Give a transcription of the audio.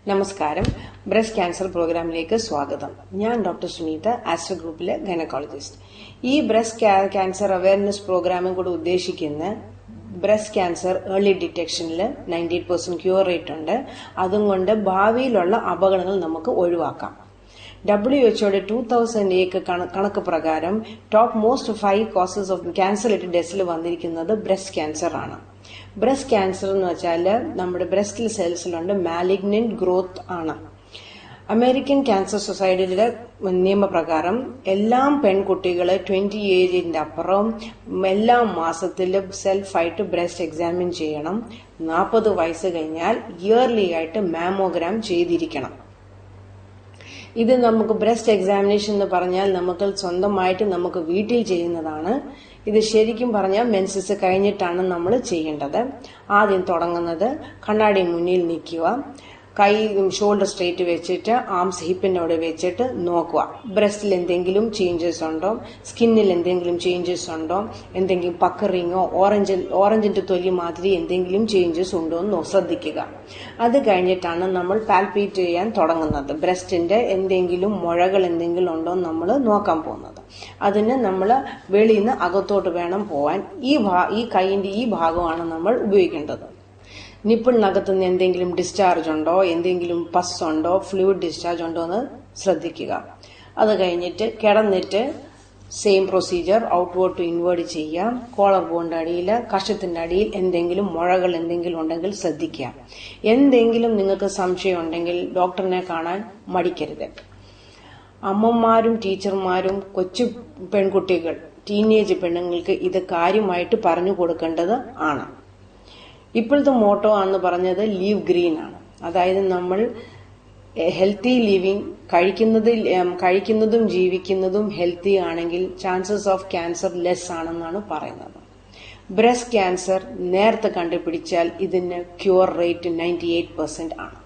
നമസ്കാരം. Breast cancer പ്രോഗ്രാമിലേക്ക് സ്വാഗതം. ഞാൻ ഡോക്ടർ സുനീത, ആസ്റ്റർ ഗ്രൂപ്പിലെ ഗൈനക്കോളജിസ്റ്റ്. ഈ ബ്രസ്റ്റ് ക്യാൻസർ അവയർനെസ് പ്രോഗ്രാമും കൂടെ ഉദ്ദേശിക്കുന്ന ബ്രസ്റ്റ് ക്യാൻസർ ഏർലി ഡിറ്റക്ഷനിൽ 98% ക്യൂർ റേറ്റ് ഉണ്ട്. അതുകൊണ്ട് ഭാവിയിലുള്ള അപകടങ്ങൾ നമുക്ക് ഒഴിവാക്കാം. WHO 2008 കണക്ക് പ്രകാരം top most 5 causes of cancer ഡെത്ത്സിൽ വന്നിരിക്കുന്നത് ബ്രസ്റ്റ് ക്യാൻസർ ആണ്. ബ്രസ്റ്റ് ക്യാൻസർ എന്ന് വെച്ചാൽ നമ്മുടെ ബ്രസ്റ്റിൽ സെൽസിലുണ്ട് മാലിഗ്നന്റ് ഗ്രോത്ത് ആണ്. അമേരിക്കൻ ക്യാൻസർ സൊസൈറ്റിയുടെ നിയമപ്രകാരം എല്ലാ പെൺകുട്ടികളെ 20 ഏജിന്റെ അപ്പുറം എല്ലാ മാസത്തിലും സെൽഫായിട്ട് ബ്രസ്റ്റ് എക്സാമിൻ ചെയ്യണം. 40 വയസ്സ് കഴിഞ്ഞാൽ ഇയർലി ആയിട്ട് മാമോഗ്രാം ചെയ്തിരിക്കണം. ഇത് നമുക്ക് ബ്രസ്റ്റ് എക്സാമിനേഷൻ എന്ന് പറഞ്ഞാൽ നമുക്ക് സ്വന്തമായിട്ട് നമുക്ക് വീട്ടിൽ ചെയ്യുന്നതാണ്. ഇത് ശരിക്കും പറഞ്ഞാൽ മെൻസസ് കഴിഞ്ഞിട്ടാണ് നമ്മൾ ചെയ്യേണ്ടത്. ആദ്യം തുടങ്ങുന്നത് കണ്ണാടി മുന്നിൽ നിൽക്കുക, കൈ ഷോൾഡർ സ്ട്രേറ്റ് വെച്ചിട്ട് ആംസ് ഹിപ്പിനോട് വെച്ചിട്ട് നോക്കുക. ബ്രസ്റ്റിൽ എന്തെങ്കിലും ചേഞ്ചസ് ഉണ്ടോ, സ്കിന്നിൽ എന്തെങ്കിലും ചേഞ്ചസ് ഉണ്ടോ, എന്തെങ്കിലും പക്കറിങ്ങോ ഓറഞ്ചിന്റെ തൊലി മാതിരി എന്തെങ്കിലും ചേഞ്ചസ് ഉണ്ടോ എന്ന് ശ്രദ്ധിക്കുക. അത് കഴിഞ്ഞിട്ടാണ് നമ്മൾ പാൽപേറ്റ് ചെയ്യാൻ തുടങ്ങുന്നത്. ബ്രസ്റ്റിന്റെ എന്തെങ്കിലും മുഴകൾ എന്തെങ്കിലും ഉണ്ടോ എന്ന് നമ്മൾ നോക്കാൻ പോകുന്നത്. അതിന് നമ്മൾ വെളിയിൽ നിന്ന് അകത്തോട്ട് വേണം പോവാൻ. ഈ കൈയിന്റെ ഈ ഭാഗമാണ് നമ്മൾ ഉപയോഗിക്കേണ്ടത്. നിപ്പിളിനകത്തുനിന്ന് എന്തെങ്കിലും ഡിസ്ചാർജ് ഉണ്ടോ, എന്തെങ്കിലും പസ് ഉണ്ടോ, ഫ്ലൂയിഡ് ഡിസ്ചാർജ് ഉണ്ടോ എന്ന് ശ്രദ്ധിക്കുക. അത് കഴിഞ്ഞിട്ട് കിടന്നിട്ട് same procedure outward to inward ചെയ്യാം. കോളർ ബോണിന്റെ അടിയിൽ, കഷത്തിന്റെ അടിയിൽ എന്തെങ്കിലും മുഴകൾ എന്തെങ്കിലും ഉണ്ടെങ്കിൽ ശ്രദ്ധിക്കുക. എന്തെങ്കിലും നിങ്ങൾക്ക് സംശയം ഉണ്ടെങ്കിൽ ഡോക്ടറിനെ കാണാൻ മടിക്കരുത്. അമ്മമാരും ടീച്ചർമാരും കൊച്ചു പെൺകുട്ടികൾ, ടീനേജ് പെണ്ണുങ്ങൾക്ക് ഇത് കാര്യമായിട്ട് പറഞ്ഞു കൊടുക്കേണ്ടത് ആണ്. ഇപ്പോഴത്തെ മോട്ടോ ആണെന്ന് പറഞ്ഞത് ലീവ് ഗ്രീൻ ആണ്. അതായത് നമ്മൾ ഹെൽത്തി ലിവിങ്, കഴിക്കുന്നതും ജീവിക്കുന്നതും ഹെൽത്തി ആണെങ്കിൽ ചാൻസസ് ഓഫ് ക്യാൻസർ ലെസ് ആണെന്നാണ് പറയുന്നത്. ബ്രസ്റ്റ് ക്യാൻസർ നേരത്തെ കണ്ടുപിടിച്ചാൽ ഇതിന് ക്യൂർ റേറ്റ് 98% ആണ്.